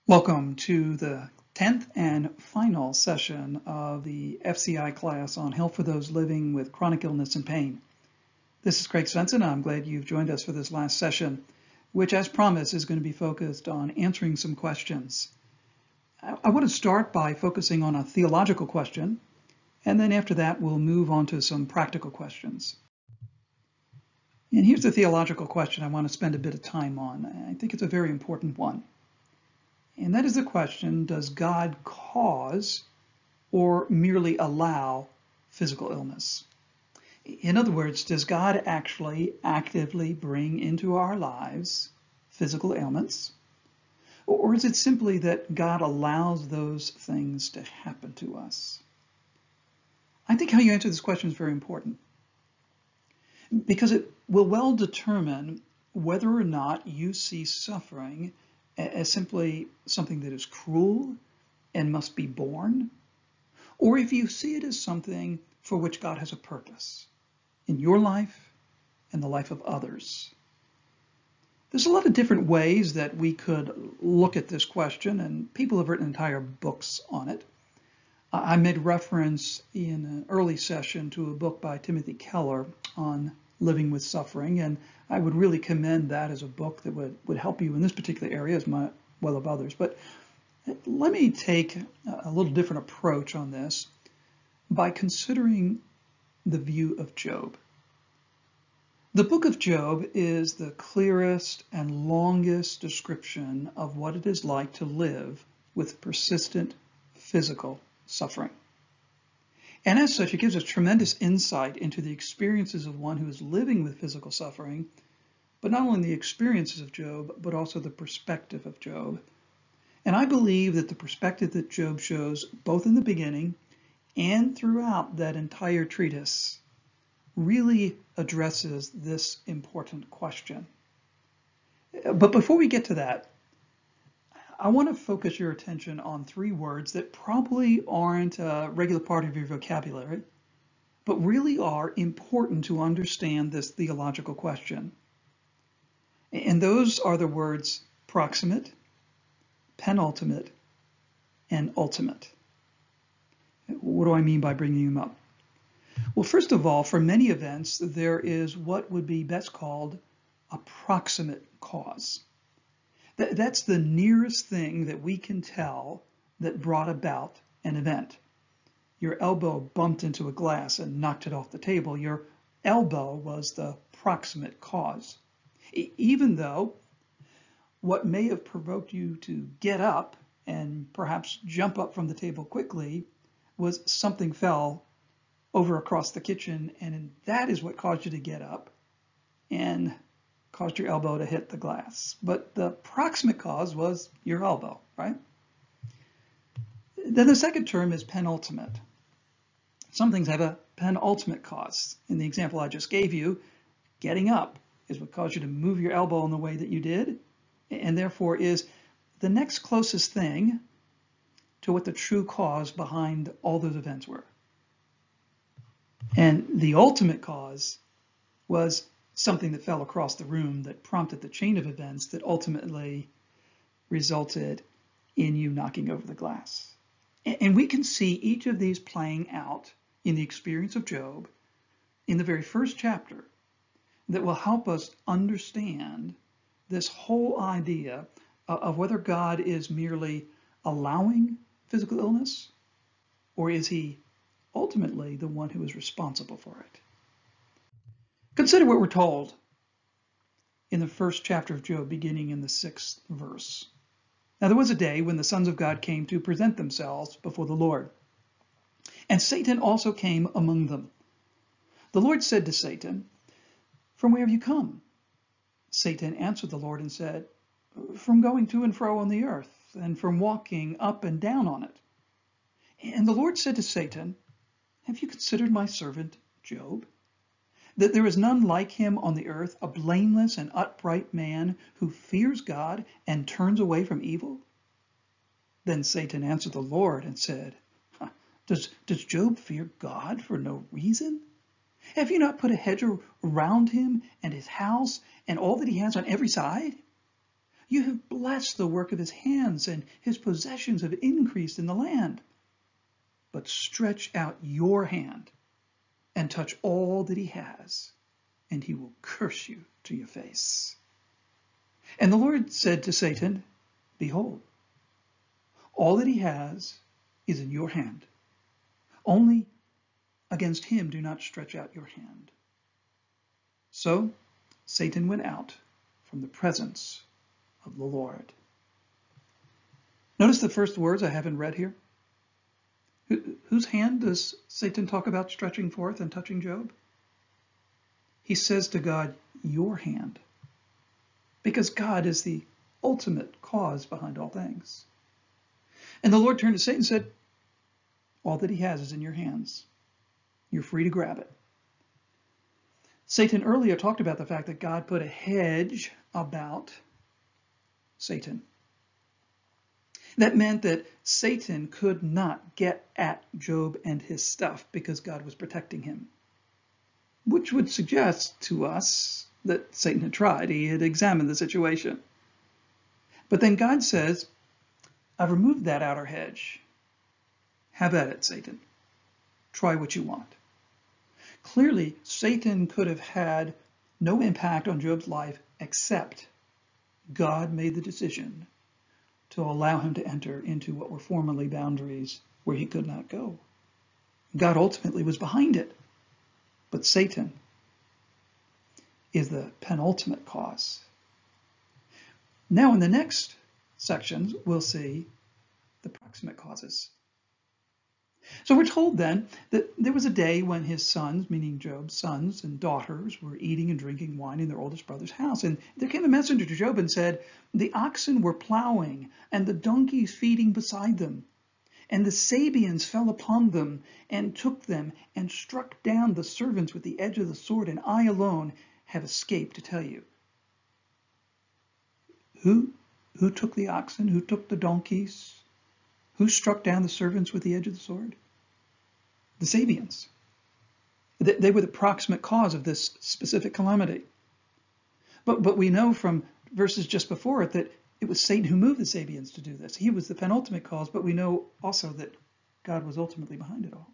Welcome to the 10th and final session of the FCI class on Help for Those Living with Chronic Illness and Pain. This is Craig Svensson. I'm glad you've joined us for this last session, which as promised is going to be focused on answering some questions. I want to start by focusing on a theological question, and then after that we'll move on to some practical questions. And here's the theological question I want to spend a bit of time on. I think it's a very important one. And that is the question, does God cause or merely allow physical illness? In other words, does God actually actively bring into our lives physical ailments? Or is it simply that God allows those things to happen to us? I think how you answer this question is very important, because it will well determine whether or not you see suffering as simply something that is cruel and must be borne, or if you see it as something for which God has a purpose in your life and the life of others. There's a lot of different ways that we could look at this question, and people have written entire books on it. I made reference in an early session to a book by Timothy Keller on living with suffering, and I would really commend that as a book that would help you in this particular area as well as others. But let me take a little different approach on this by considering the view of Job. The book of Job is the clearest and longest description of what it is like to live with persistent physical suffering. And as such, it gives us tremendous insight into the experiences of one who is living with physical suffering, but not only the experiences of Job, but also the perspective of Job. And I believe that the perspective that Job shows, both in the beginning and throughout that entire treatise, really addresses this important question. But before we get to that, I want to focus your attention on three words that probably aren't a regular part of your vocabulary, but really are important to understand this theological question. And those are the words proximate, penultimate, and ultimate. What do I mean by bringing them up? Well, first of all, for many events, there is what would be best called a proximate cause. That's the nearest thing that we can tell that brought about an event. Your elbow bumped into a glass and knocked it off the table. Your elbow was the proximate cause. Even though what may have provoked you to get up and perhaps jump up from the table quickly was something fell over across the kitchen, and that is what caused you to get up and caused your elbow to hit the glass. But the proximate cause was your elbow, right? Then the second term is penultimate. Some things have a penultimate cause. In the example I just gave you, getting up is what caused you to move your elbow in the way that you did, and therefore is the next closest thing to what the true cause behind all those events were. And the ultimate cause was something that fell across the room that prompted the chain of events that ultimately resulted in you knocking over the glass. And we can see each of these playing out in the experience of Job in the very first chapter that will help us understand this whole idea of whether God is merely allowing physical illness, or is he ultimately the one who is responsible for it. Consider what we're told in the first chapter of Job, beginning in the 6th verse. Now there was a day when the sons of God came to present themselves before the Lord, and Satan also came among them. The Lord said to Satan, "From where have you come?" Satan answered the Lord and said, "From going to and fro on the earth, and from walking up and down on it." And the Lord said to Satan, "Have you considered my servant Job? That there is none like him on the earth, a blameless and upright man who fears God and turns away from evil?" Then Satan answered the Lord and said, Does Job fear God for no reason? Have you not put a hedge around him and his house and all that he has on every side? You have blessed the work of his hands, and his possessions have increased in the land. But stretch out your hand and touch all that he has, and he will curse you to your face. And the Lord said to Satan, Behold, all that he has is in your hand. Only against him do not stretch out your hand. So Satan went out from the presence of the Lord. Notice the first words I haven't read here. Whose hand does Satan talk about stretching forth and touching Job? He says to God, your hand, because God is the ultimate cause behind all things. And the Lord turned to Satan and said, all that he has is in your hands. You're free to grab it. Satan earlier talked about the fact that God put a hedge about Satan. That meant that Satan could not get at Job and his stuff because God was protecting him, which would suggest to us that Satan had tried. He had examined the situation. But then God says, I've removed that outer hedge. Have at it, Satan. Try what you want. Clearly, Satan could have had no impact on Job's life except God made the decision to allow him to enter into what were formerly boundaries where he could not go. God ultimately was behind it, but Satan is the penultimate cause. Now in the next sections, we'll see the proximate causes. So we're told then that there was a day when his sons, meaning Job's sons and daughters, were eating and drinking wine in their oldest brother's house. And there came a messenger to Job and said, the oxen were plowing and the donkeys feeding beside them. And the Sabeans fell upon them and took them and struck down the servants with the edge of the sword, and I alone have escaped to tell you. Who took the oxen? Who took the donkeys? Who struck down the servants with the edge of the sword? The Sabeans. They were the proximate cause of this specific calamity. But we know from verses just before it that it was Satan who moved the Sabeans to do this. He was the penultimate cause, but we know also that God was ultimately behind it all.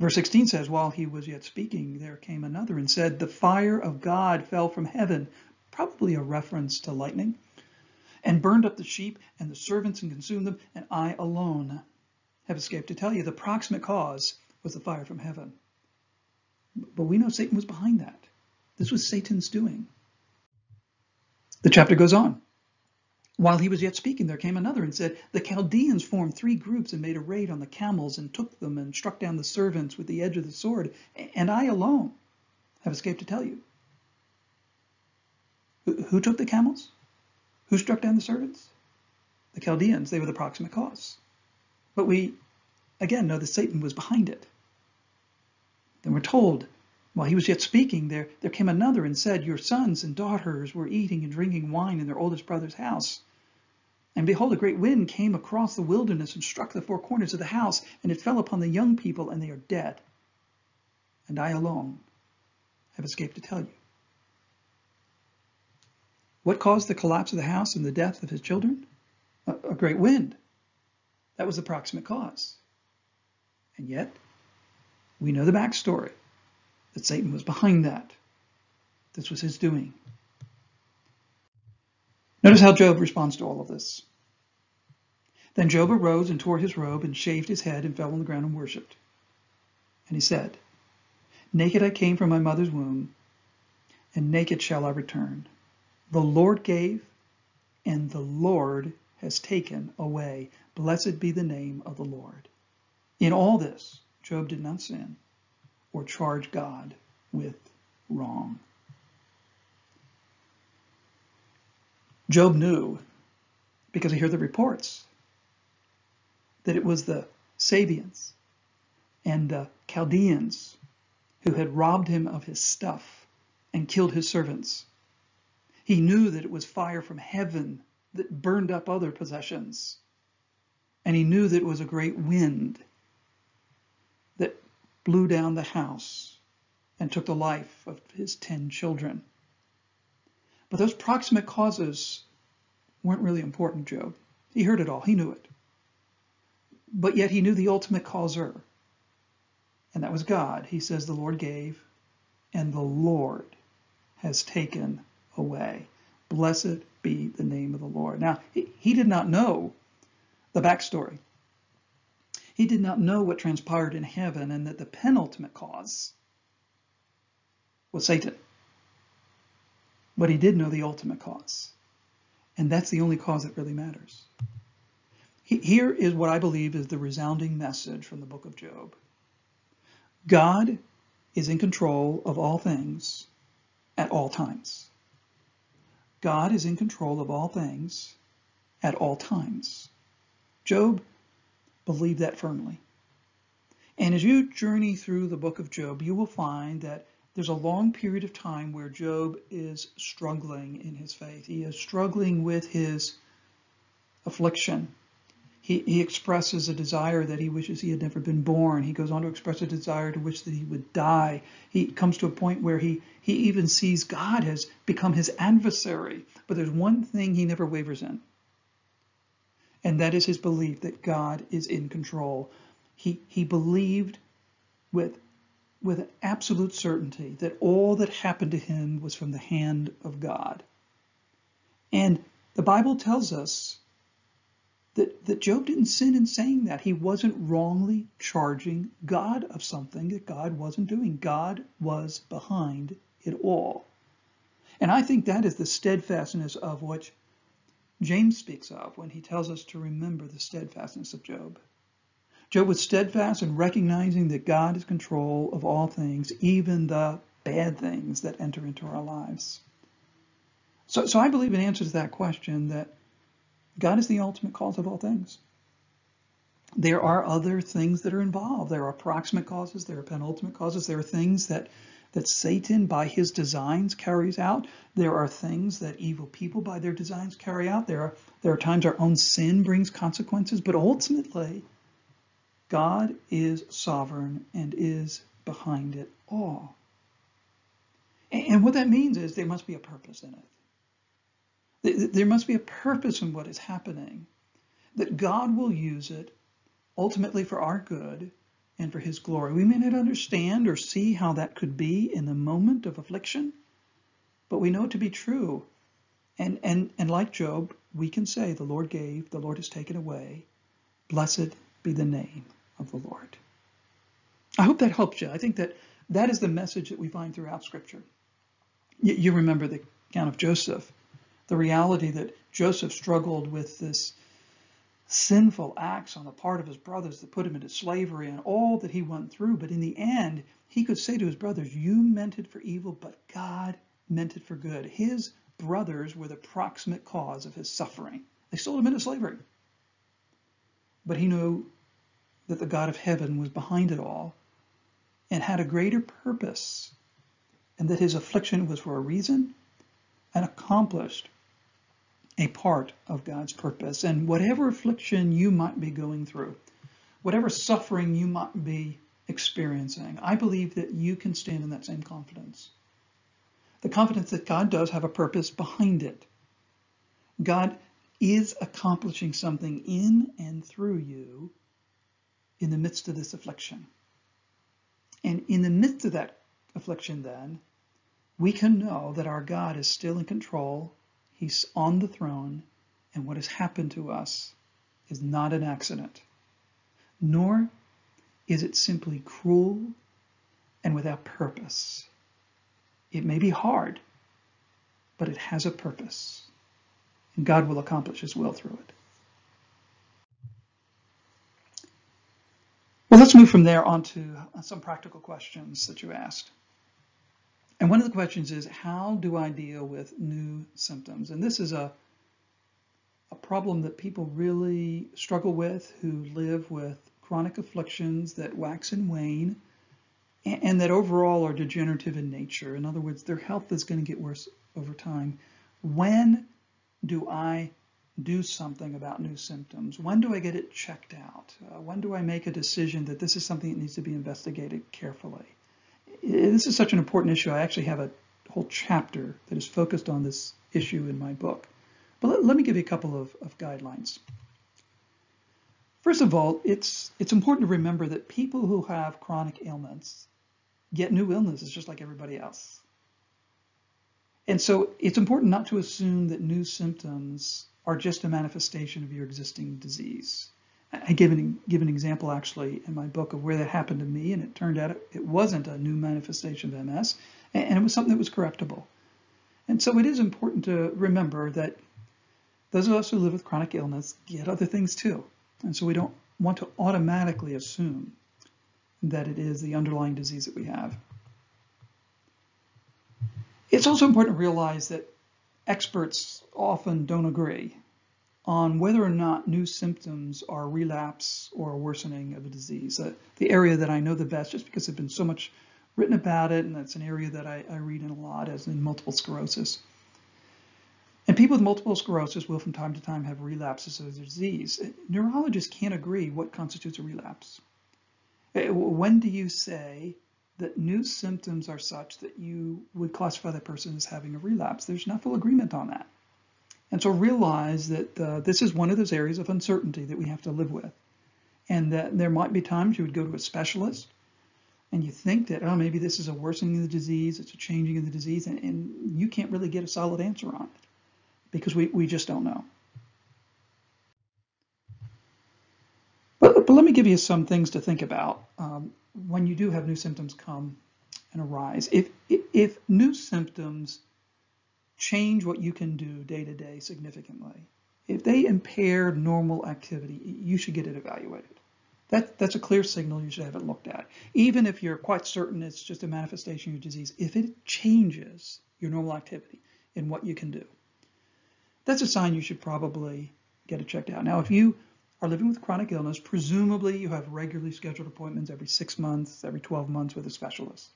Verse 16 says, while he was yet speaking, there came another and said, the fire of God fell from heaven, probably a reference to lightning, and burned up the sheep and the servants and consumed them, and I alone have escaped to tell you. The proximate cause was the fire from heaven. But we know Satan was behind that. This was Satan's doing. The chapter goes on. While he was yet speaking, there came another and said, the Chaldeans formed 3 groups and made a raid on the camels and took them and struck down the servants with the edge of the sword, and I alone have escaped to tell you. Who took the camels? Who struck down the servants? The Chaldeans. They were the proximate cause. But we, again, know that Satan was behind it. Then we're told, while he was yet speaking, there came another and said, your sons and daughters were eating and drinking wine in their oldest brother's house. And behold, a great wind came across the wilderness and struck the 4 corners of the house, and it fell upon the young people, and they are dead. And I alone have escaped to tell you. What caused the collapse of the house and the death of his children? A great wind. That was the proximate cause. And yet, we know the backstory, that Satan was behind that. This was his doing. Notice how Job responds to all of this. Then Job arose and tore his robe and shaved his head and fell on the ground and worshipped. And he said, naked I came from my mother's womb, and naked shall I return. The Lord gave, and the Lord has taken away. Blessed be the name of the Lord. In all this, Job did not sin or charge God with wrong. Job knew, because he heard the reports, that it was the Sabeans and the Chaldeans who had robbed him of his stuff and killed his servants. He knew that it was fire from heaven that burned up other possessions. And he knew that it was a great wind that blew down the house and took the life of his 10 children. But those proximate causes weren't really important to Job. He heard it all. He knew it. But yet he knew the ultimate causer, and that was God. He says, the Lord gave, and the Lord has taken away. Blessed be the name of the Lord. Now, he did not know the backstory. He did not know what transpired in heaven and that the penultimate cause was Satan. But he did know the ultimate cause. And that's the only cause that really matters. Here is what I believe is the resounding message from the book of Job. God is in control of all things at all times. God is in control of all things at all times. Job believed that firmly. And as you journey through the book of Job, you will find that there's a long period of time where Job is struggling in his faith. He is struggling with his affliction. He expresses a desire that he wishes he had never been born. He goes on to express a desire to wish that he would die. He comes to a point where he even sees God has become his adversary. But there's one thing he never wavers in, and that is his belief that God is in control. He believed with absolute certainty that all that happened to him was from the hand of God. And the Bible tells us that Job didn't sin in saying that. He wasn't wrongly charging God of something that God wasn't doing. God was behind it all. And I think that is the steadfastness of which James speaks of when he tells us to remember the steadfastness of Job. Job was steadfast in recognizing that God is in control of all things, even the bad things that enter into our lives. So I believe in answer to that question that God is the ultimate cause of all things. There are other things that are involved. There are proximate causes. There are penultimate causes. There are things that Satan, by his designs, carries out. There are things that evil people, by their designs, carry out. There are times our own sin brings consequences. But ultimately, God is sovereign and is behind it all. And what that means is there must be a purpose in it. There must be a purpose in what is happening, that God will use it ultimately for our good and for his glory. We may not understand or see how that could be in the moment of affliction, but we know it to be true. And like Job, we can say, the Lord gave, the Lord has taken away. Blessed be the name of the Lord. I hope that helps you. I think that is the message that we find throughout Scripture. You remember the account of Joseph. The reality that Joseph struggled with this sinful acts on the part of his brothers that put him into slavery and all that he went through. But in the end, he could say to his brothers, you meant it for evil, but God meant it for good. His brothers were the proximate cause of his suffering. They sold him into slavery. But he knew that the God of heaven was behind it all and had a greater purpose, and that his affliction was for a reason and accomplished a part of God's purpose. And whatever affliction you might be going through, whatever suffering you might be experiencing, I believe that you can stand in that same confidence. The confidence that God does have a purpose behind it. God is accomplishing something in and through you in the midst of this affliction. And in the midst of that affliction, then, we can know that our God is still in control. He's on the throne, and what has happened to us is not an accident, nor is it simply cruel and without purpose. It may be hard, but it has a purpose, and God will accomplish his will through it. Well, let's move from there on to some practical questions that you asked. And one of the questions is, how do I deal with new symptoms? And this is a problem that people really struggle with who live with chronic afflictions that wax and wane and that overall are degenerative in nature. In other words, their health is going to get worse over time. When do I do something about new symptoms? When do I get it checked out? When do I make a decision that this is something that needs to be investigated carefully? This is such an important issue. I actually have a whole chapter that is focused on this issue in my book. But let me give you a couple of guidelines. First of all, it's important to remember that people who have chronic ailments get new illnesses just like everybody else. And so it's important not to assume that new symptoms are just a manifestation of your existing disease. I give an example actually in my book of where that happened to me, and it turned out it wasn't a new manifestation of MS, and it was something that was correctable. And so it is important to remember that those of us who live with chronic illness get other things too. And so we don't want to automatically assume that it is the underlying disease that we have. It's also important to realize that experts often don't agree on whether or not new symptoms are relapse or a worsening of a disease. The area that I know the best, just because there's been so much written about it, and that's an area that I read in a lot, as in multiple sclerosis. And people with multiple sclerosis will from time to time have relapses of the disease. Neurologists can't agree what constitutes a relapse. When do you say that new symptoms are such that you would classify that person as having a relapse? There's not full agreement on that. And so realize that this is one of those areas of uncertainty that we have to live with. And that there might be times you would go to a specialist and you think that, oh, maybe this is a worsening of the disease, it's a changing of the disease, and you can't really get a solid answer on it because we just don't know. But let me give you some things to think about when you do have new symptoms come and arise. If new symptoms change what you can do day to day significantly, if they impair normal activity, you should get it evaluated. That's a clear signal you should have it looked at. Even if you're quite certain it's just a manifestation of your disease, if it changes your normal activity and what you can do, that's a sign you should probably get it checked out. Now, if you are living with chronic illness, presumably you have regularly scheduled appointments every 6 months, every 12 months with a specialist.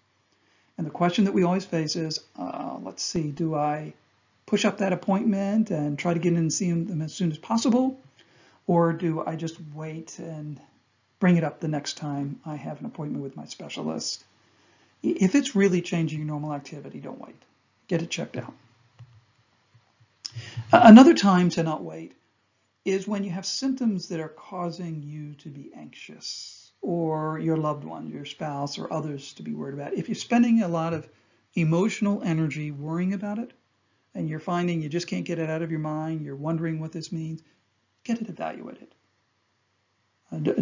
And the question that we always face is, let's see, do I push up that appointment and try to get in and see them as soon as possible? Or do I just wait and bring it up the next time I have an appointment with my specialist? If it's really changing your normal activity, don't wait. Get it checked out. Another time to not wait is when you have symptoms that are causing you to be anxious, or your loved one, your spouse, or others to be worried about. If you're spending a lot of emotional energy worrying about it, and you're finding you just can't get it out of your mind, you're wondering what this means, get it evaluated.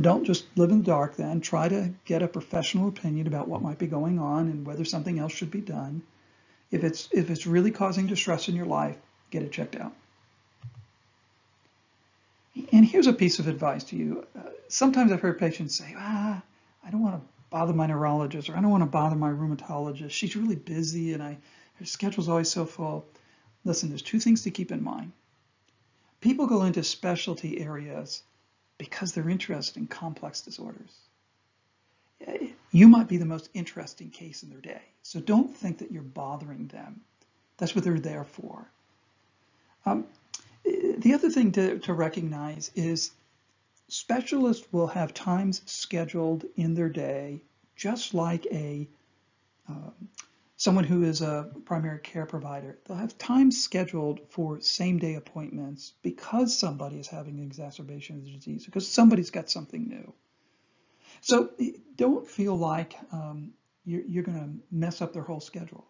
Don't just live in the dark then. Try to get a professional opinion about what might be going on and whether something else should be done. If it's really causing distress in your life, get it checked out. And here's a piece of advice to you. Sometimes I've heard patients say, I don't want to bother my neurologist, or I don't want to bother my rheumatologist. She's really busy and her schedule's always so full. Listen, there's two things to keep in mind. People go into specialty areas because they're interested in complex disorders. You might be the most interesting case in their day. So don't think that you're bothering them. That's what they're there for. The other thing to recognize is specialists will have times scheduled in their day, just like someone who is a primary care provider. They'll have times scheduled for same-day appointments because somebody is having an exacerbation of the disease, because somebody's got something new. So don't feel like you're going to mess up their whole schedule.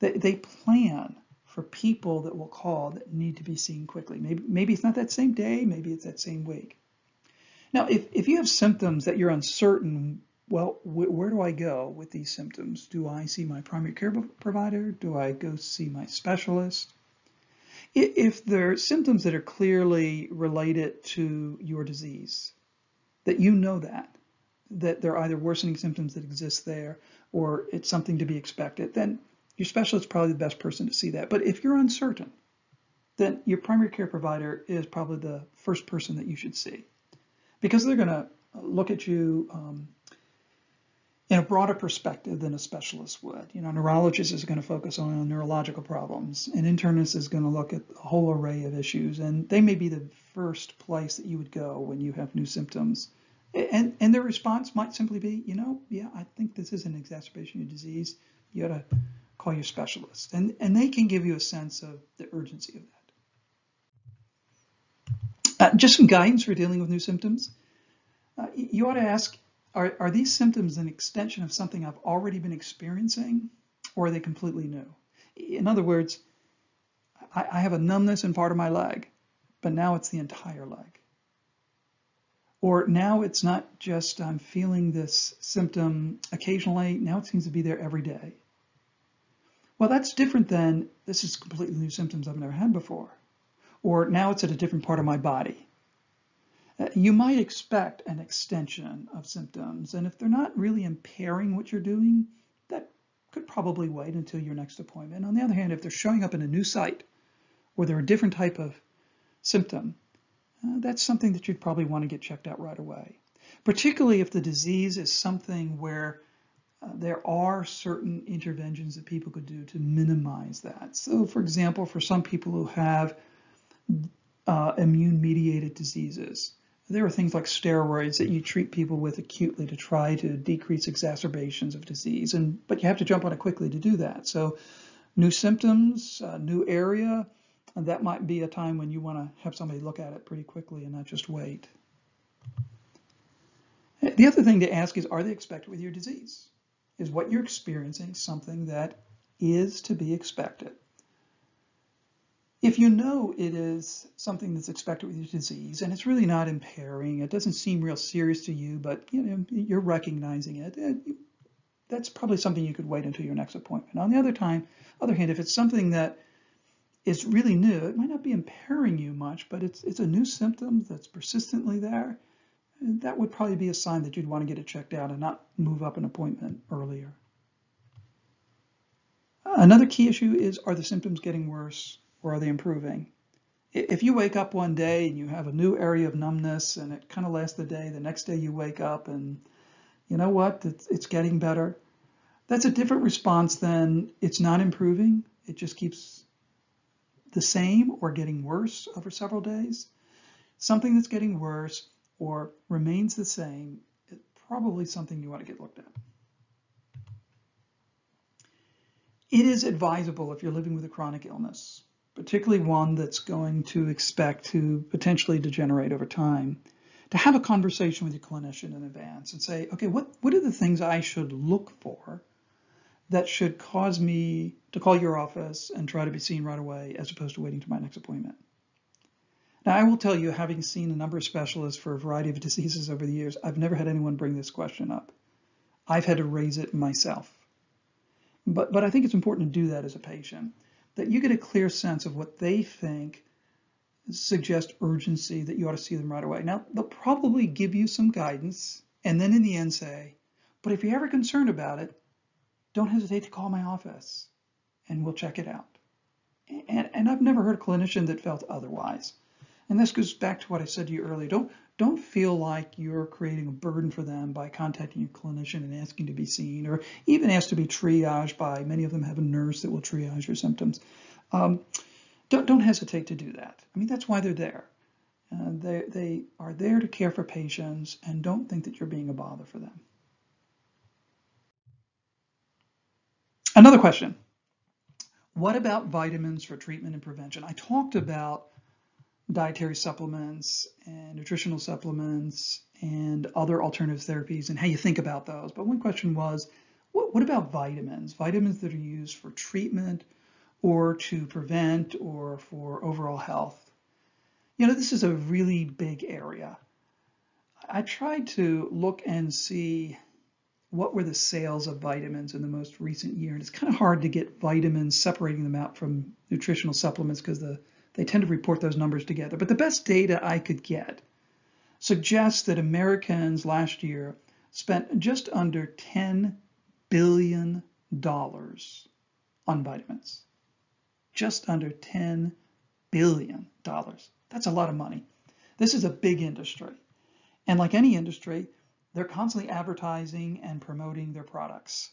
They plan for people that will call that need to be seen quickly. Maybe it's not that same day, maybe it's that same week. Now, if you have symptoms that you're uncertain, well, where do I go with these symptoms? Do I see my primary care provider? Do I go see my specialist? If there are symptoms that are clearly related to your disease, that you know that they're either worsening symptoms that exist there or it's something to be expected, then your specialist is probably the best person to see that. But if you're uncertain, then your primary care provider is probably the first person that you should see, because they're going to look at you in a broader perspective than a specialist would. A neurologist is going to focus on neurological problems. An internist is going to look at a whole array of issues, and they may be the first place that you would go when you have new symptoms. And their response might simply be, yeah, I think this is an exacerbation of disease. You ought to call your specialist. And they can give you a sense of the urgency of that. Just some guidance for dealing with new symptoms. You ought to ask, are these symptoms an extension of something I've already been experiencing, or are they completely new? In other words, I have a numbness in part of my leg, but now it's the entire leg. Or now it's not just I'm feeling this symptom occasionally, now it seems to be there every day. Well, that's different than this is completely new symptoms I've never had before. Or now it's at a different part of my body. You might expect an extension of symptoms, and if they're not really impairing what you're doing, that could probably wait until your next appointment. On the other hand, if they're showing up in a new site, or they're a different type of symptom, that's something that you'd probably want to get checked out right away. Particularly if the disease is something where there are certain interventions that people could do to minimize that. So, for example, for some people who have immune-mediated diseases, there are things like steroids that you treat people with acutely to try to decrease exacerbations of disease, but you have to jump on it quickly to do that. So new symptoms, new area, and that might be a time when you want to have somebody look at it pretty quickly and not just wait. The other thing to ask is, are they expected with your disease? Is what you're experiencing something that is to be expected? If you know it is something that's expected with your disease and it's really not impairing, it doesn't seem real serious to you, but you're recognizing it, that's probably something you could wait until your next appointment. On the other hand, if it's something that is really new, it might not be impairing you much, but it's a new symptom that's persistently there. That would probably be a sign that you'd want to get it checked out and not move up an appointment earlier. Another key issue is, are the symptoms getting worse or are they improving? If you wake up one day and you have a new area of numbness and it kind of lasts the day, the next day you wake up and you know what, it's getting better, that's a different response than it's not improving, it just keeps the same or getting worse over several days. Something that's getting worse or remains the same is probably something you want to get looked at. It is advisable if you're living with a chronic illness, particularly one that's going to expect to potentially degenerate over time, to have a conversation with your clinician in advance and say, okay, what are the things I should look for that should cause me to call your office and try to be seen right away as opposed to waiting to my next appointment? Now, I will tell you, having seen a number of specialists for a variety of diseases over the years, I've never had anyone bring this question up. I've had to raise it myself. But I think it's important to do that as a patient, that you get a clear sense of what they think suggests urgency, that you ought to see them right away. Now, they'll probably give you some guidance and then in the end say, but if you're ever concerned about it, don't hesitate to call my office and we'll check it out. And I've never heard a clinician that felt otherwise. And this goes back to what I said to you earlier. Don't feel like you're creating a burden for them by contacting your clinician and asking to be seen, or even ask to be triaged by, many of them have a nurse that will triage your symptoms. Don't hesitate to do that. I mean, that's why they're there. They are there to care for patients, and don't think that you're being a bother for them. Another question. What about vitamins for treatment and prevention? I talked about dietary supplements and nutritional supplements and other alternative therapies and how you think about those. But one question was, what about vitamins? Vitamins that are used for treatment or to prevent or for overall health. This is a really big area. I tried to look and see what were the sales of vitamins in the most recent year. And it's kind of hard to get vitamins, separating them out from nutritional supplements because they tend to report those numbers together. But the best data I could get suggests that Americans last year spent just under $10 billion on vitamins. Just under $10 billion. That's a lot of money. This is a big industry. And like any industry, they're constantly advertising and promoting their products.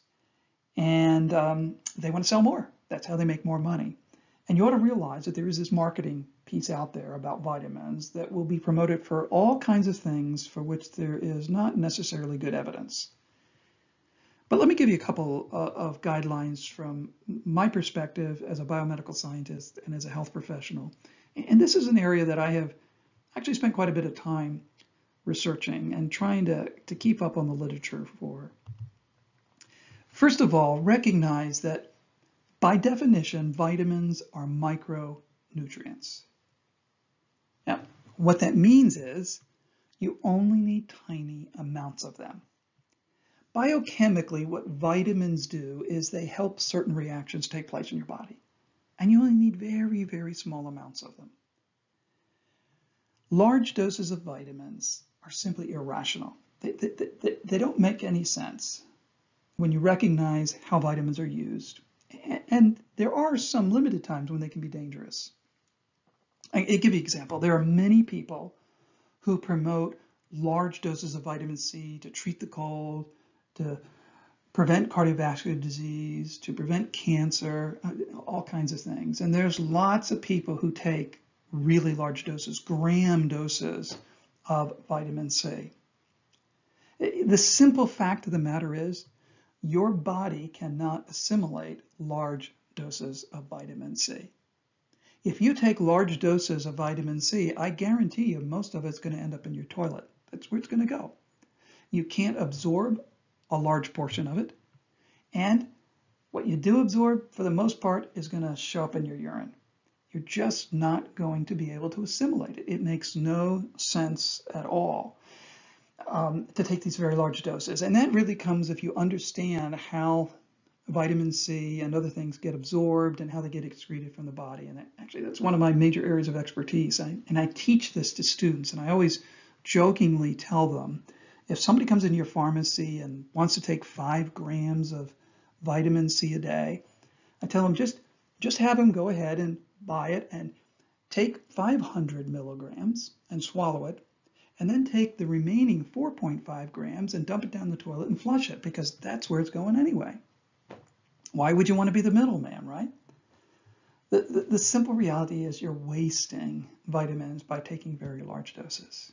And they want to sell more. That's how they make more money. And you ought to realize that there is this marketing piece out there about vitamins that will be promoted for all kinds of things for which there is not necessarily good evidence. But let me give you a couple of guidelines from my perspective as a biomedical scientist and as a health professional. And this is an area that I have actually spent quite a bit of time researching and trying to keep up on the literature for. First of all, recognize that by definition, vitamins are micronutrients. Now, what that means is you only need tiny amounts of them. Biochemically, what vitamins do is they help certain reactions take place in your body, and you only need very, very small amounts of them. Large doses of vitamins are simply irrational. They don't make any sense when you recognize how vitamins are used. And there are some limited times when they can be dangerous. I'll give you an example. There are many people who promote large doses of vitamin C to treat the cold, to prevent cardiovascular disease, to prevent cancer, all kinds of things. And there's lots of people who take really large doses, gram doses of vitamin C. The simple fact of the matter is your body cannot assimilate large doses of vitamin C. If you take large doses of vitamin C, I guarantee you most of it's going to end up in your toilet. That's where it's going to go. You can't absorb a large portion of it. And what you do absorb, for the most part, is going to show up in your urine. You're just not going to be able to assimilate it. It makes no sense at all to take these very large doses. And that really comes if you understand how vitamin C and other things get absorbed and how they get excreted from the body. And actually, that's one of my major areas of expertise. And I teach this to students, and I always jokingly tell them, if somebody comes into your pharmacy and wants to take 5 grams of vitamin C a day, I tell them just have them go ahead and buy it and take 500 milligrams and swallow it, and then take the remaining 4.5 grams and dump it down the toilet and flush it, because that's where it's going anyway. Why would you want to be the middleman, right? The simple reality is you're wasting vitamins by taking very large doses.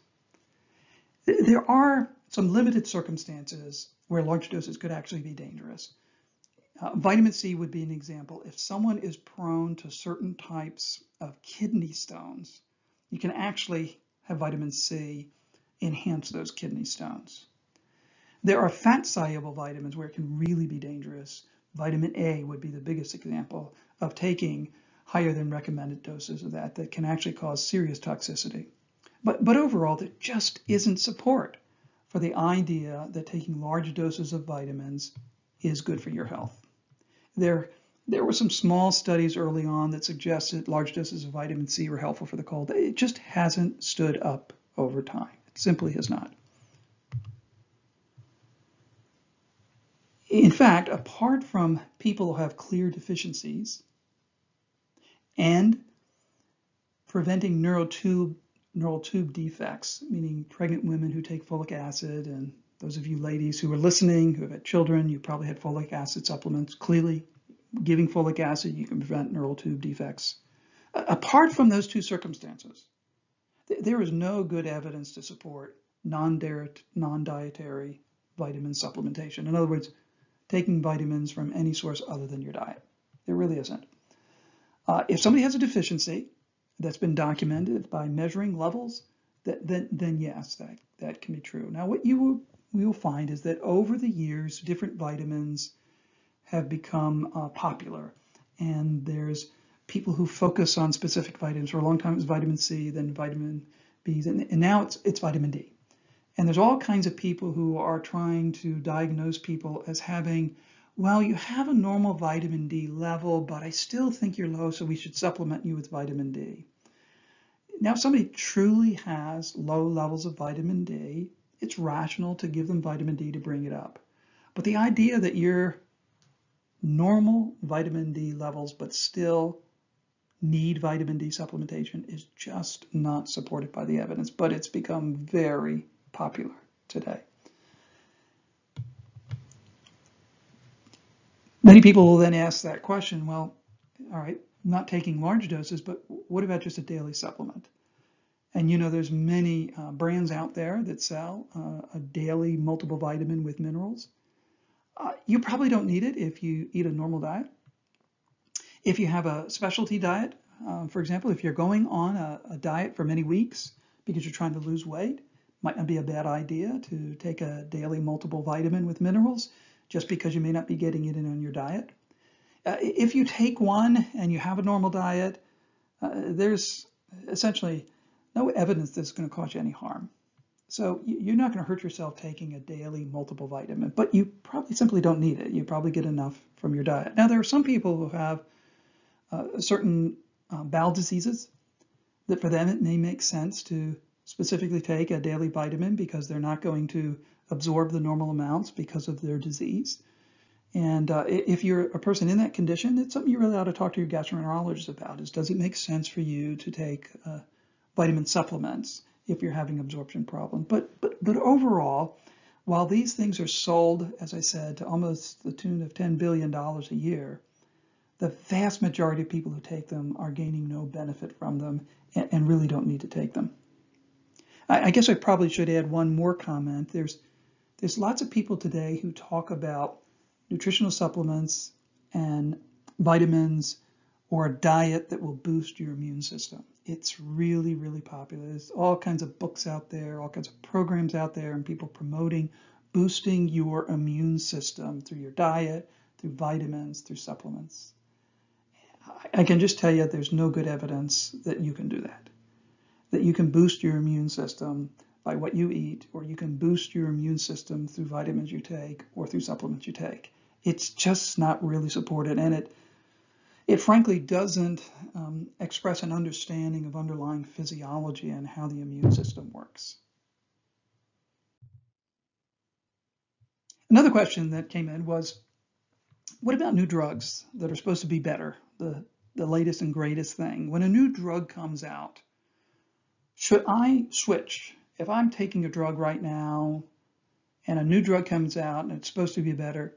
There are some limited circumstances where large doses could actually be dangerous. Vitamin C would be an example. If someone is prone to certain types of kidney stones, you can actually have vitamin C enhance those kidney stones. There are fat-soluble vitamins where it can really be dangerous. Vitamin A would be the biggest example of taking higher than recommended doses of that can actually cause serious toxicity. But overall, there just isn't support for the idea that taking large doses of vitamins is good for your health. There were some small studies early on that suggested large doses of vitamin C were helpful for the cold. It just hasn't stood up over time. It simply has not. In fact, apart from people who have clear deficiencies and preventing neural tube defects, meaning pregnant women who take folic acid, and those of you ladies who are listening who have had children, you probably had folic acid supplements. Clearly, giving folic acid, you can prevent neural tube defects. Apart from those two circumstances, there is no good evidence to support non-dietary vitamin supplementation. In other words, taking vitamins from any source other than your diet. There really isn't. If somebody has a deficiency that's been documented by measuring levels, then yes, that can be true. Now, what you will find is that over the years, different vitamins have become popular, and there's people who focus on specific vitamins. For a long time, it was vitamin C, then vitamin B, and now it's vitamin D. And there's all kinds of people who are trying to diagnose people as having, well, you have a normal vitamin D level, but I still think you're low, so we should supplement you with vitamin D. Now, if somebody truly has low levels of vitamin D, it's rational to give them vitamin D to bring it up. But the idea that you're normal vitamin D levels but still need vitamin D supplementation is just not supported by the evidence, but it's become very popular today. Many people will then ask that question, well, all right, I'm not taking large doses, but what about just a daily supplement? And you know, there's many brands out there that sell a daily multiple vitamin with minerals. You probably don't need it if you eat a normal diet. If you have a specialty diet, for example, if you're going on a diet for many weeks because you're trying to lose weight, might not be a bad idea to take a daily multiple vitamin with minerals just because you may not be getting it in on your diet. If you take one and you have a normal diet, there's essentially no evidence that it's going to cause you any harm. So you're not going to hurt yourself taking a daily multiple vitamin, but you probably simply don't need it. You probably get enough from your diet. Now, there are some people who have certain bowel diseases that for them it may make sense to specifically take a daily vitamin because they're not going to absorb the normal amounts because of their disease. And if you're a person in that condition, it's something you really ought to talk to your gastroenterologist about. Does it make sense for you to take vitamin supplements if you're having absorption problems? But overall, while these things are sold, as I said, to almost the tune of $10 billion a year, the vast majority of people who take them are gaining no benefit from them and really don't need to take them. I guess I probably should add one more comment. There's lots of people today who talk about nutritional supplements and vitamins or a diet that will boost your immune system. It's really, really popular. There's all kinds of books out there, all kinds of programs out there, and people promoting boosting your immune system through your diet, through vitamins, through supplements. I can just tell you there's no good evidence that you can do that you can boost your immune system by what you eat, or you can boost your immune system through vitamins you take or through supplements you take. It's just not really supported, and it frankly doesn't express an understanding of underlying physiology and how the immune system works. Another question that came in was, what about new drugs that are supposed to be better, the latest and greatest thing? When a new drug comes out, should I switch? If I'm taking a drug right now and a new drug comes out and it's supposed to be better,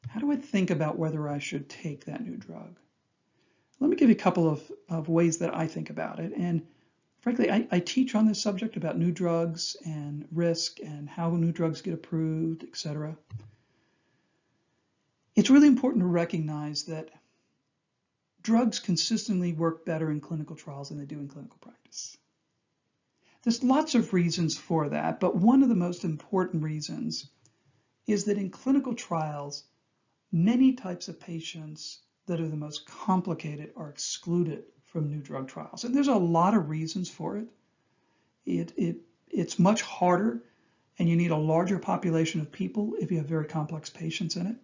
how do I think about whether I should take that new drug? Let me give you a couple of ways that I think about it. And frankly, I teach on this subject about new drugs and risk and how new drugs get approved, etc. It's really important to recognize that drugs consistently work better in clinical trials than they do in clinical practice. There's lots of reasons for that, but one of the most important reasons is that in clinical trials, many types of patients that are the most complicated are excluded from new drug trials. And there's a lot of reasons for it. It's much harder, and you need a larger population of people if you have very complex patients in it.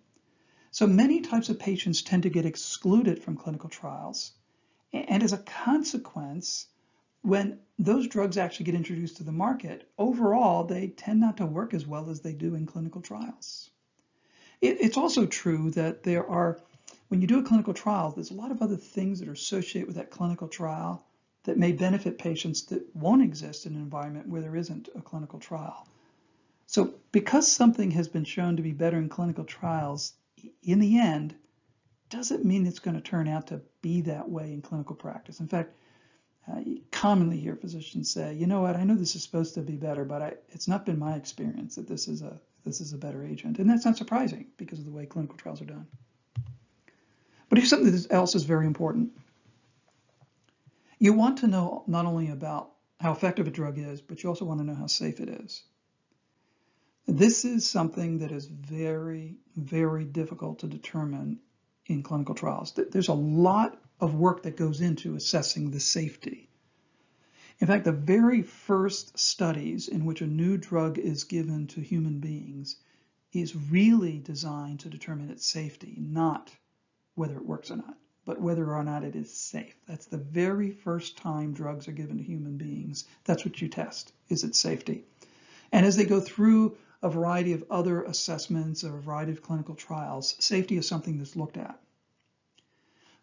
So many types of patients tend to get excluded from clinical trials. And as a consequence, when those drugs actually get introduced to the market, overall, they tend not to work as well as they do in clinical trials. It's also true that when you do a clinical trial, there's a lot of other things that are associated with that clinical trial that may benefit patients that won't exist in an environment where there isn't a clinical trial. So because something has been shown to be better in clinical trials, in the end, doesn't mean it's going to turn out to be that way in clinical practice. In fact, you commonly hear physicians say, you know what, I know this is supposed to be better, but it's not been my experience that this is a better agent. And that's not surprising because of the way clinical trials are done. But here's something else is very important. You want to know not only about how effective a drug is, but you also want to know how safe it is. This is something that is very, very difficult to determine in clinical trials. There's a lot of work that goes into assessing the safety. In fact, the very first studies in which a new drug is given to human beings is really designed to determine its safety, not whether it works or not, but whether or not it is safe. That's the very first time drugs are given to human beings. That's what you test, is its safety. And as they go through a variety of other assessments or a variety of clinical trials, safety is something that's looked at.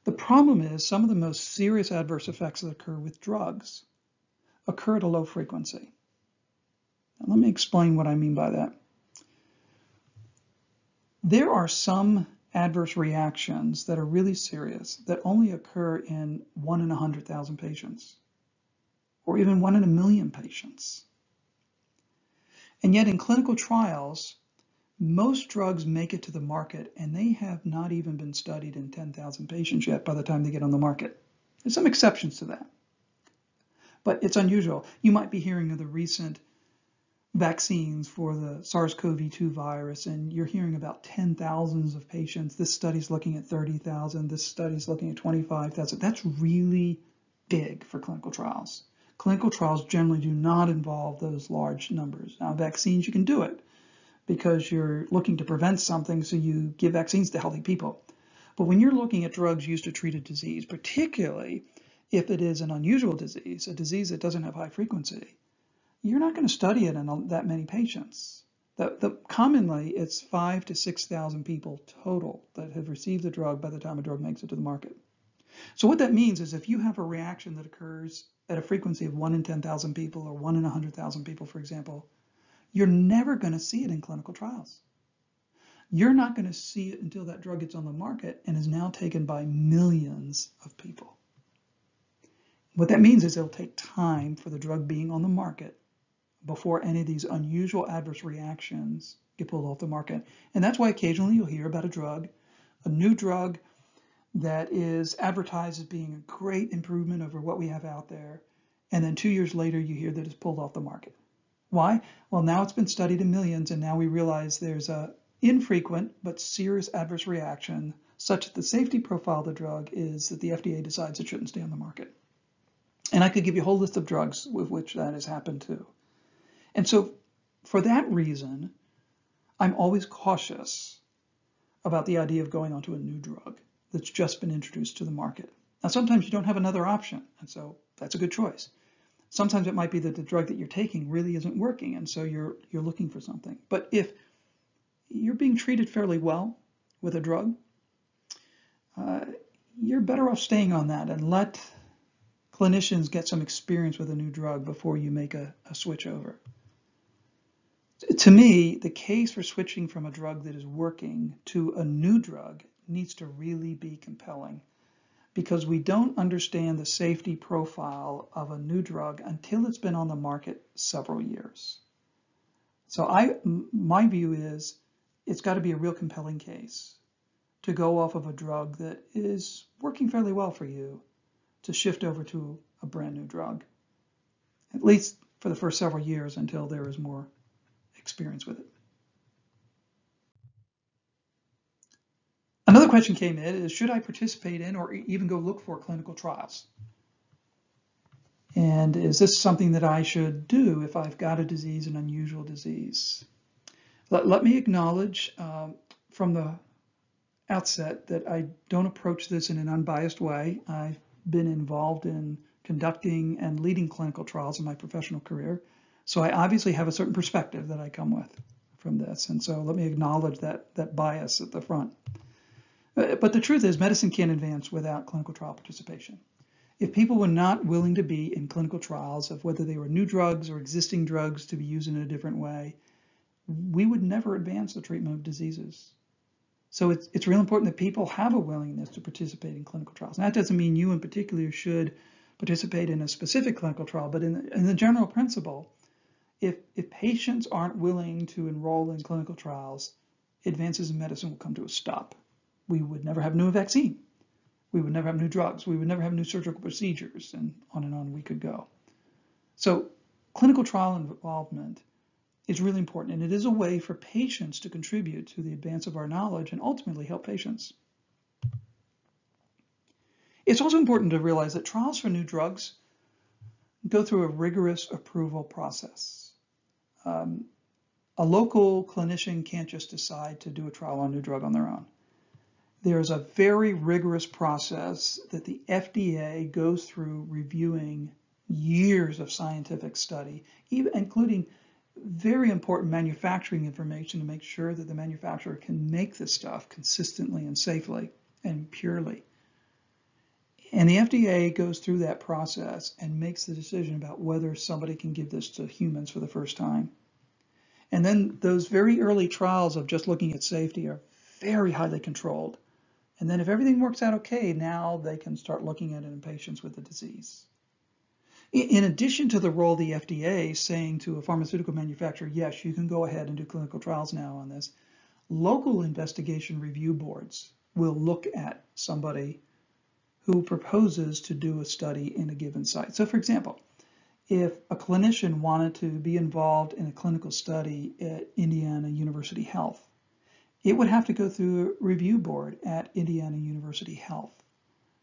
The problem is some of the most serious adverse effects that occur with drugs occur at a low frequency. Now, let me explain what I mean by that. There are some adverse reactions that are really serious that only occur in 1 in 100,000 patients, or even 1 in 1,000,000 patients. And yet in clinical trials, Most drugs make it to the market, and they have not even been studied in 10,000 patients yet by the time they get on the market. There's some exceptions to that, but it's unusual. You might be hearing of the recent vaccines for the SARS-CoV-2 virus, and you're hearing about 10,000s of patients. This study's looking at 30,000. This study's looking at 25,000. That's really big for clinical trials. Clinical trials generally do not involve those large numbers. Now, vaccines, you can do it because you're looking to prevent something, so you give vaccines to healthy people. But when you're looking at drugs used to treat a disease, particularly if it is an unusual disease, a disease that doesn't have high frequency, you're not going to study it in that many patients. Commonly, it's 5,000 to 6,000 people total that have received the drug by the time a drug makes it to the market. So what that means is if you have a reaction that occurs at a frequency of 1 in 10,000 people or 1 in 100,000 people, for example, you're never going to see it in clinical trials. You're not going to see it until that drug gets on the market and is now taken by millions of people. What that means is it'll take time for the drug being on the market before any of these unusual adverse reactions get pulled off the market. And that's why occasionally you'll hear about a new drug that is advertised as being a great improvement over what we have out there. And then 2 years later, you hear that it's pulled off the market. Why? Well, now it's been studied in millions, and now we realize there's a infrequent but serious adverse reaction such that the safety profile of the drug is that the FDA decides it shouldn't stay on the market. And I could give you a whole list of drugs with which that has happened too. And so for that reason, I'm always cautious about the idea of going onto a new drug that's just been introduced to the market. Now, sometimes you don't have another option, and so that's a good choice. Sometimes it might be that the drug that you're taking really isn't working, and so you're looking for something. But if you're being treated fairly well with a drug, you're better off staying on that and let clinicians get some experience with a new drug before you make a switch over. To me, the case for switching from a drug that is working to a new drug needs to really be compelling, because we don't understand the safety profile of a new drug until it's been on the market several years. So my view is it's got to be a real compelling case to go off of a drug that is working fairly well for you to shift over to a brand new drug, at least for the first several years until there is more experience with it. Another question came in is, should I participate in or even go look for clinical trials? And is this something that I should do if I've got a disease, an unusual disease? Let me acknowledge from the outset that I don't approach this in an unbiased way. I've been involved in conducting and leading clinical trials in my professional career, so I obviously have a certain perspective that I come with from this. And so let me acknowledge that bias at the front. But the truth is, medicine can't advance without clinical trial participation. If people were not willing to be in clinical trials of whether they were new drugs or existing drugs to be used in a different way, we would never advance the treatment of diseases. So it's real important that people have a willingness to participate in clinical trials. And that doesn't mean you in particular should participate in a specific clinical trial, but in the general principle, if patients aren't willing to enroll in clinical trials, advances in medicine will come to a stop. We would never have a new vaccine. We would never have new drugs. We would never have new surgical procedures, and on we could go. So clinical trial involvement is really important, and it is a way for patients to contribute to the advance of our knowledge and ultimately help patients. It's also important to realize that trials for new drugs go through a rigorous approval process. A local clinician can't just decide to do a trial on a new drug on their own. There's a very rigorous process that the FDA goes through, reviewing years of scientific study, even including very important manufacturing information to make sure that the manufacturer can make this stuff consistently and safely and purely. And the FDA goes through that process and makes the decision about whether somebody can give this to humans for the first time. And then those very early trials of just looking at safety are very highly controlled. And then if everything works out okay, now they can start looking at it in patients with the disease. In addition to the role of the FDA saying to a pharmaceutical manufacturer, yes, you can go ahead and do clinical trials now on this, Local investigation review boards will look at somebody who proposes to do a study in a given site. So for example, if a clinician wanted to be involved in a clinical study at Indiana University Health, it would have to go through a review board at Indiana University Health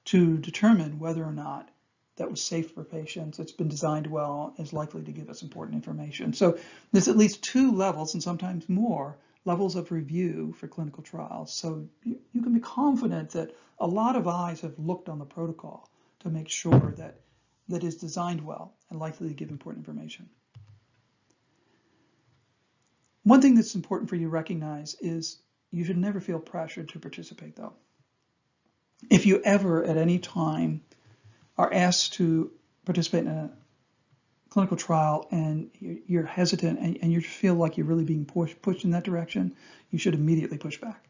to determine whether or not that was safe for patients, it's been designed well, is likely to give us important information. So there's at least 2 levels, and sometimes more, levels of review for clinical trials. So you can be confident that a lot of eyes have looked on the protocol to make sure that that is designed well and likely to give important information. One thing that's important for you to recognize is you should never feel pressured to participate, though. If you ever at any time are asked to participate in a clinical trial and you're hesitant and you feel like you're really being pushed in that direction, you should immediately push back.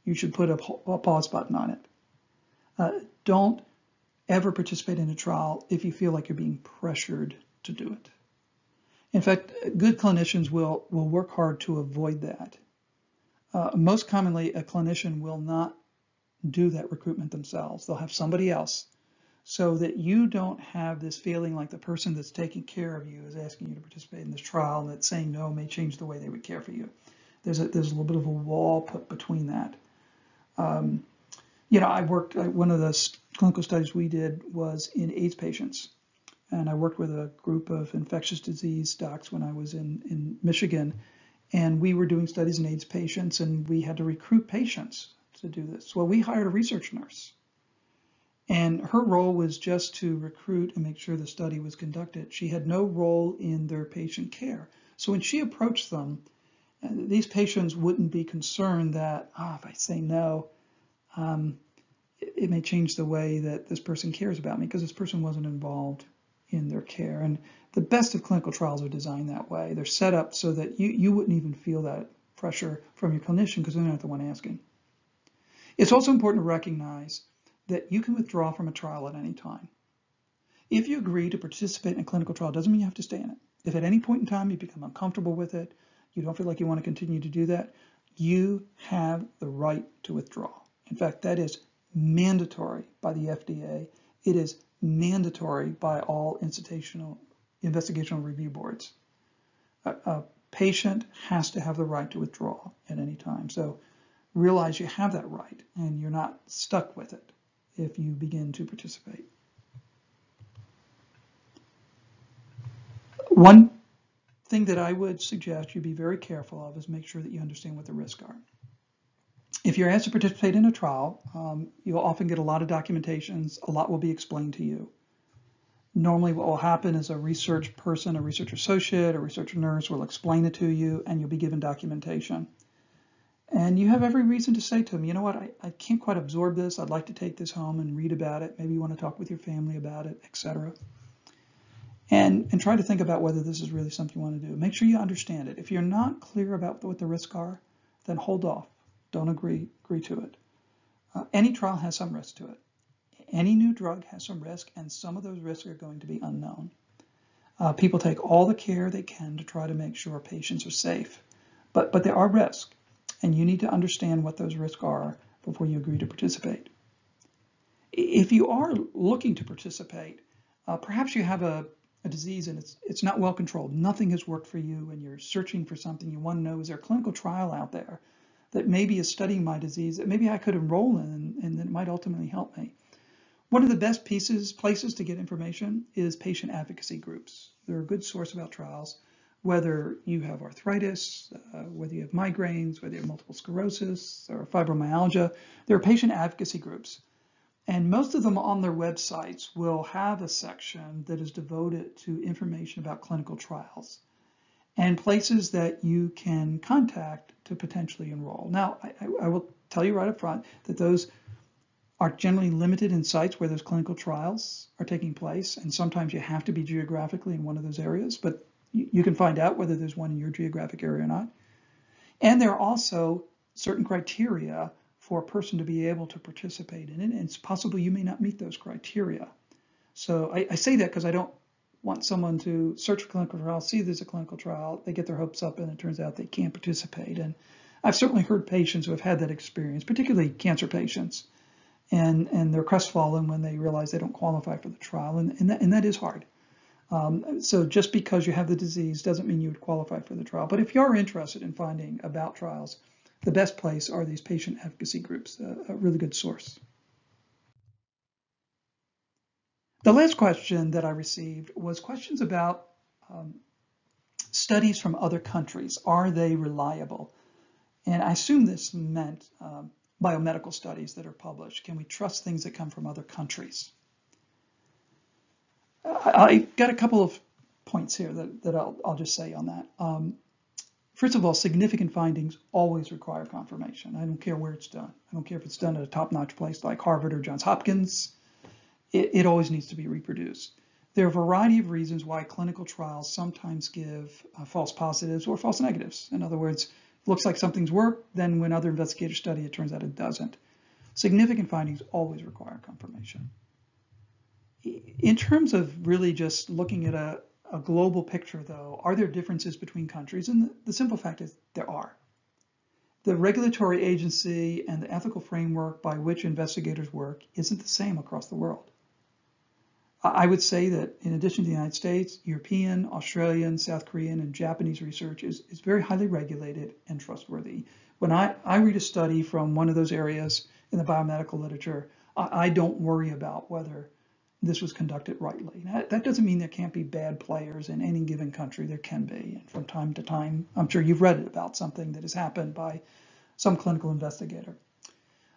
You should put a pause button on it. Don't ever participate in a trial if you feel like you're being pressured to do it. In fact, good clinicians will work hard to avoid that. Most commonly, a clinician will not do that recruitment themselves. They'll have somebody else, so that you don't have this feeling like the person that's taking care of you is asking you to participate in this trial, and that saying no may change the way they would care for you. There's a little bit of a wall put between that. One of the clinical studies we did was in AIDS patients, and I worked with a group of infectious disease docs when I was in Michigan, and we were doing studies in AIDS patients, and we had to recruit patients to do this. Well, we hired a research nurse, and her role was just to recruit and make sure the study was conducted. She had no role in their patient care. So when she approached them, these patients wouldn't be concerned that, if I say no, it may change the way that this person cares about me, because this person wasn't involved in their care. And the best of clinical trials are designed that way. They're set up so that you wouldn't even feel that pressure from your clinician, because they're not the one asking. It's also important to recognize that you can withdraw from a trial at any time. If you agree to participate in a clinical trial, doesn't mean you have to stay in it. If at any point in time you become uncomfortable with it, you don't feel like you want to continue to do that, you have the right to withdraw. In fact, that is mandatory by the FDA. It is mandatory by all investigational review boards. A patient has to have the right to withdraw at any time. So realize you have that right and you're not stuck with it if you begin to participate. One thing that I would suggest you be very careful of is make sure that you understand what the risks are. If you're asked to participate in a trial, you'll often get a lot of documentations. A lot will be explained to you. Normally what will happen is a research person, a research associate, a research nurse will explain it to you, and you'll be given documentation. And you have every reason to say to them, you know what, I can't quite absorb this. I'd like to take this home and read about it. Maybe you want to talk with your family about it, etc. And try to think about whether this is really something you want to do. Make sure you understand it. If you're not clear about what the risks are, then hold off. Don't agree to it. Any trial has some risk to it. Any new drug has some risk, and some of those risks are going to be unknown. People take all the care they can to try to make sure patients are safe, but there are risks, and you need to understand what those risks are before you agree to participate. If you are looking to participate, perhaps you have a disease and it's not well controlled. Nothing has worked for you, and you're searching for something. You want to know, is there a clinical trial out there that maybe is studying my disease that maybe I could enroll in and that might ultimately help me? One of the best places to get information is patient advocacy groups. They're a good source about trials, whether you have arthritis, whether you have migraines, whether you have multiple sclerosis or fibromyalgia. There are patient advocacy groups. And most of them on their websites will have a section that is devoted to information about clinical trials and places that you can contact to potentially enroll. Now, I will tell you right up front that those are generally limited in sites where those clinical trials are taking place, and sometimes you have to be geographically in one of those areas, but you can find out whether there's one in your geographic area or not. And there are also certain criteria for a person to be able to participate in it, and it's possible you may not meet those criteria. So I say that because I don't want someone to search for clinical trials, see there's a clinical trial, they get their hopes up, and it turns out they can't participate. And I've certainly heard patients who have had that experience, particularly cancer patients, and they're crestfallen when they realize they don't qualify for the trial, and that is hard. So just because you have the disease doesn't mean you would qualify for the trial. But if you are interested in finding about trials, the best place are these patient advocacy groups, a really good source. The last question that I received was questions about studies from other countries. Are they reliable? And I assume this meant biomedical studies that are published. Can we trust things that come from other countries? I got a couple of points here that I'll just say on that. First of all, significant findings always require confirmation. I don't care where it's done. I don't care if it's done at a top-notch place like Harvard or Johns Hopkins. It always needs to be reproduced. There are a variety of reasons why clinical trials sometimes give false positives or false negatives. In other words, it looks like something's worked, then when other investigators study, it turns out it doesn't. Significant findings always require confirmation. In terms of really just looking at a global picture, though, are there differences between countries? And the simple fact is there are. The regulatory agency and the ethical framework by which investigators work isn't the same across the world. I would say that in addition to the United States, European, Australian, South Korean, and Japanese research is very highly regulated and trustworthy. When I read a study from one of those areas in the biomedical literature, I don't worry about whether this was conducted rightly. That doesn't mean there can't be bad players in any given country. There can be. And from time to time, I'm sure you've read about something that has happened by some clinical investigator.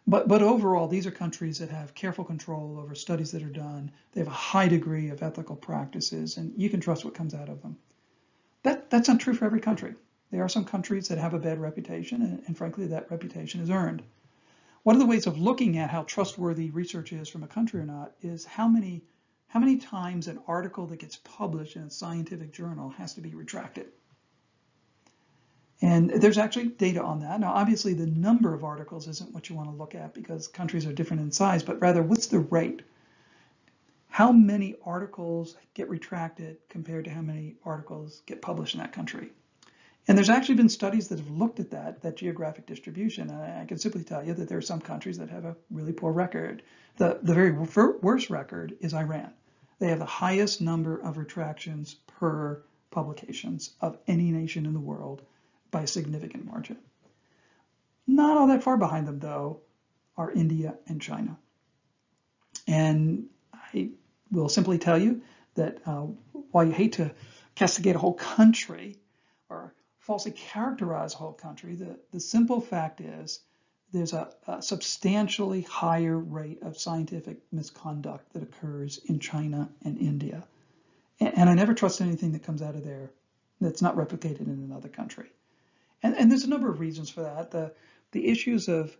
But overall, these are countries that have careful control over studies that are done. They have a high degree of ethical practices, and you can trust what comes out of them. That's not true for every country. There are some countries that have a bad reputation, and frankly, that reputation is earned. One of the ways of looking at how trustworthy research is from a country or not is how many times an article that gets published in a scientific journal has to be retracted. And there's actually data on that. Now, obviously, the number of articles isn't what you want to look at because countries are different in size, but rather, what's the rate? How many articles get retracted compared to how many articles get published in that country? And there's actually been studies that have looked at that geographic distribution. And I can simply tell you that there are some countries that have a really poor record. The very worst record is Iran. They have the highest number of retractions per publications of any nation in the world by a significant margin. Not all that far behind them, though, are India and China. And I will simply tell you that while you hate to castigate a whole country or falsely characterize a whole country, the simple fact is there's a substantially higher rate of scientific misconduct that occurs in China and India. And I never trust anything that comes out of there that's not replicated in another country. And there's a number of reasons for that. The issues of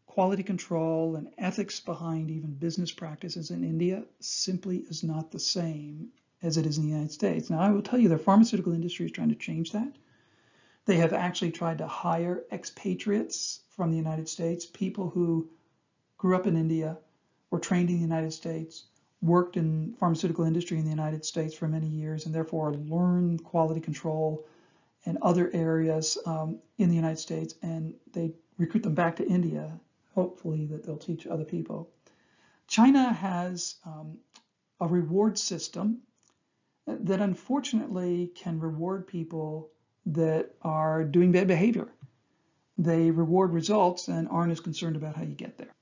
quality control and ethics behind even business practices in India simply is not the same as it is in the United States. Now, I will tell you, the pharmaceutical industry is trying to change that. They have actually tried to hire expatriates from the United States, people who grew up in India, were trained in the United States, worked in pharmaceutical industry in the United States for many years, and therefore learned quality control and other areas in the United States, and they recruit them back to India, hopefully that they'll teach other people. China has a reward system that unfortunately can reward people that are doing bad behavior. They reward results and aren't as concerned about how you get there.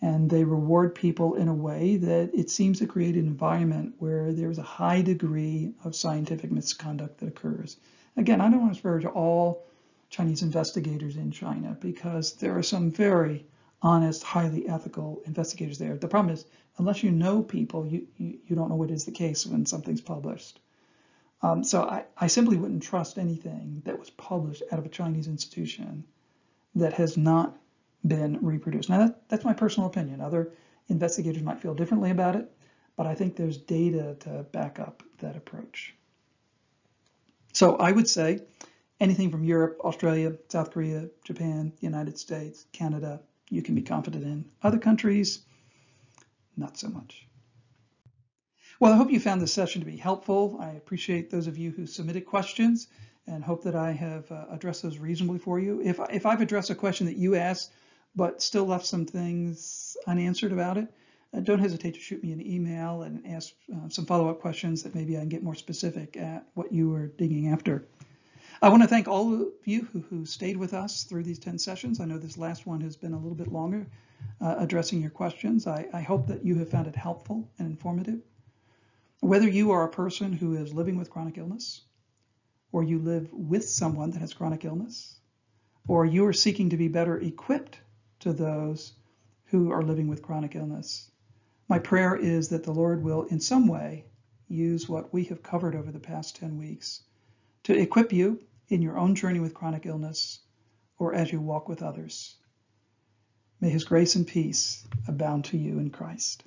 And they reward people in a way that it seems to create an environment where there's a high degree of scientific misconduct that occurs. Again, I don't want to disparage all Chinese investigators in China because there are some very honest, highly ethical investigators there. The problem is, unless you know people, you don't know what is the case when something's published. So I simply wouldn't trust anything that was published out of a Chinese institution that has not been reproduced. Now, that's my personal opinion. Other investigators might feel differently about it, but I think there's data to back up that approach. So I would say anything from Europe, Australia, South Korea, Japan, the United States, Canada, you can be confident in. Other countries, not so much. Well, I hope you found this session to be helpful. I appreciate those of you who submitted questions. and hope that I have addressed those reasonably for you. If I've addressed a question that you asked but still left some things unanswered about it, don't hesitate to shoot me an email and ask some follow-up questions that maybe I can get more specific at what you were digging after. I want to thank all of you who stayed with us through these 10 sessions. I know this last one has been a little bit longer addressing your questions. I hope that you have found it helpful and informative. Whether you are a person who is living with chronic illness, or you live with someone that has chronic illness, or you are seeking to be better equipped to those who are living with chronic illness, my prayer is that the Lord will in some way use what we have covered over the past 10 weeks to equip you in your own journey with chronic illness or as you walk with others. May his grace and peace abound to you in Christ.